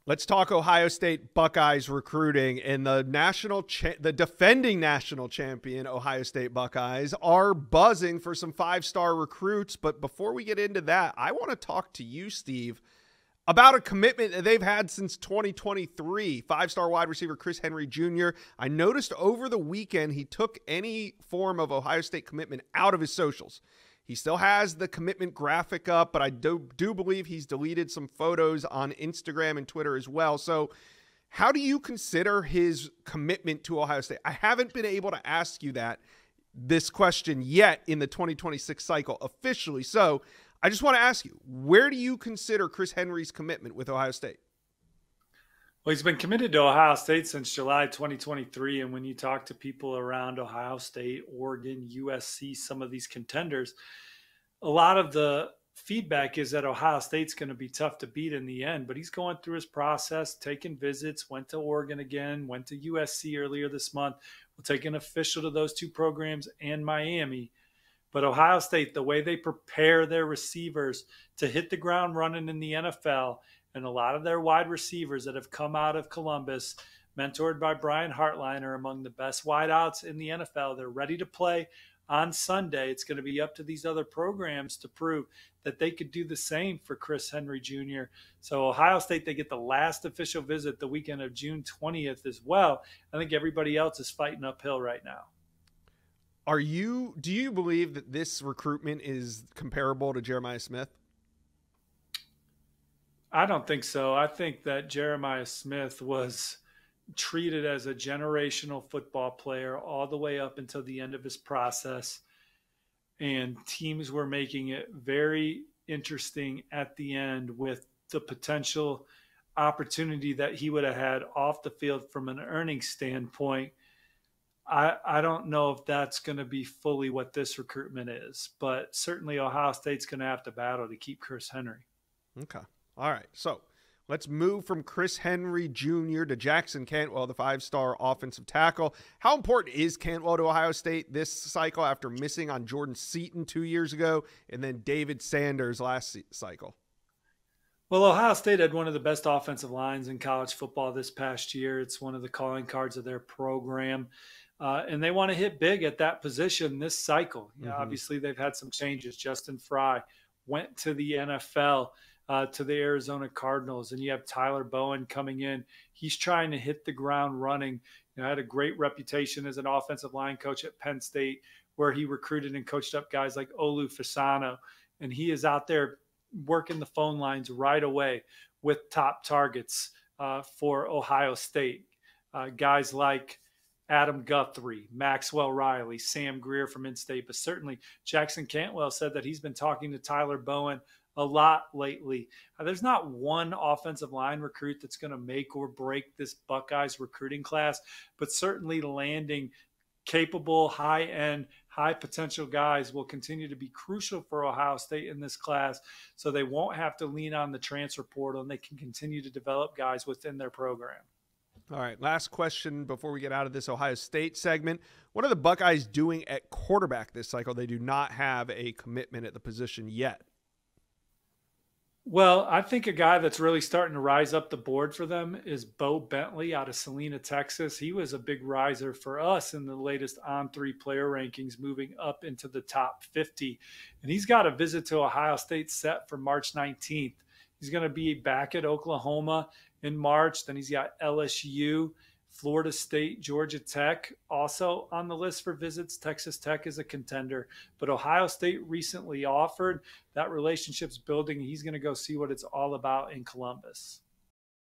Let's talk Ohio State Buckeyes recruiting, and the defending national champion Ohio State Buckeyes are buzzing for some five-star recruits. But before we get into that, I want to talk to you, Steve, about a commitment that they've had since 2023. Five-star wide receiver Chris Henry Jr. I noticed over the weekend he took any form of Ohio State commitment out of his socials. He still has the commitment graphic up, but I do believe he's deleted some photos on Instagram and Twitter as well. So how do you consider his commitment to Ohio State? I haven't been able to ask you this question yet in the 2026 cycle officially. So I just want to ask you, where do you consider Chris Henry's commitment with Ohio State? Well, he's been committed to Ohio State since July 2023. And when you talk to people around Ohio State, Oregon, USC, some of these contenders, a lot of the feedback is that Ohio State's going to be tough to beat in the end. But he's going through his process, taking visits, went to Oregon again, went to USC earlier this month. We'll take an official to those two programs and Miami. But Ohio State, the way they prepare their receivers to hit the ground running in the NFL, and a lot of their wide receivers that have come out of Columbus, mentored by Brian Hartline, are among the best wideouts in the NFL. They're ready to play on Sunday. It's going to be up to these other programs to prove that they could do the same for Chris Henry Jr. So Ohio State, they get the last official visit the weekend of June 20th as well. I think everybody else is fighting uphill right now. Do you believe that this recruitment is comparable to Jeremiah Smith? I don't think so. I think that Jeremiah Smith was treated as a generational football player all the way up until the end of his process. And teams were making it very interesting at the end with the potential opportunity that he would have had off the field from an earnings standpoint. I don't know if that's going to be fully what this recruitment is, but certainly Ohio State's going to have to battle to keep Chris Henry. Okay. All right, so let's move from Chris Henry Jr. to Jackson Cantwell, the five-star offensive tackle. How important is Cantwell to Ohio State this cycle after missing on Jordan Seaton 2 years ago and then David Sanders last cycle? Well, Ohio State had one of the best offensive lines in college football this past year. It's one of the calling cards of their program. And they want to hit big at that position this cycle. Obviously, they've had some changes. Justin Fry went to the NFL. To the Arizona Cardinals, and you have Tyler Bowen coming in. He's trying to hit the ground running. Had a great reputation as an offensive line coach at Penn State, where he recruited and coached up guys like Olu Fasano, and he is out there working the phone lines right away with top targets for Ohio State. Guys like Adam Guthrie, Maxwell Riley, Sam Greer from in-state, but certainly Jackson Cantwell said that he's been talking to Tyler Bowen a lot lately. There's not one offensive line recruit that's going to make or break this Buckeyes recruiting class, but certainly landing capable, high-end, high-potential guys will continue to be crucial for Ohio State in this class, so they won't have to lean on the transfer portal and they can continue to develop guys within their program. All right, last question before we get out of this Ohio State segment. What are the Buckeyes doing at quarterback this cycle? They do not have a commitment at the position yet. Well, I think a guy that's really starting to rise up the board for them is Bo Bentley out of Salina, Texas. He was a big riser for us in the latest On3 player rankings, moving up into the top 50. And he's got a visit to Ohio State set for March 19th. He's going to be back at Oklahoma in March. Then he's got LSU, Florida State, Georgia Tech also on the list for visits. Texas Tech is a contender, but Ohio State recently offered. That relationship's building. He's going to go see what it's all about in Columbus.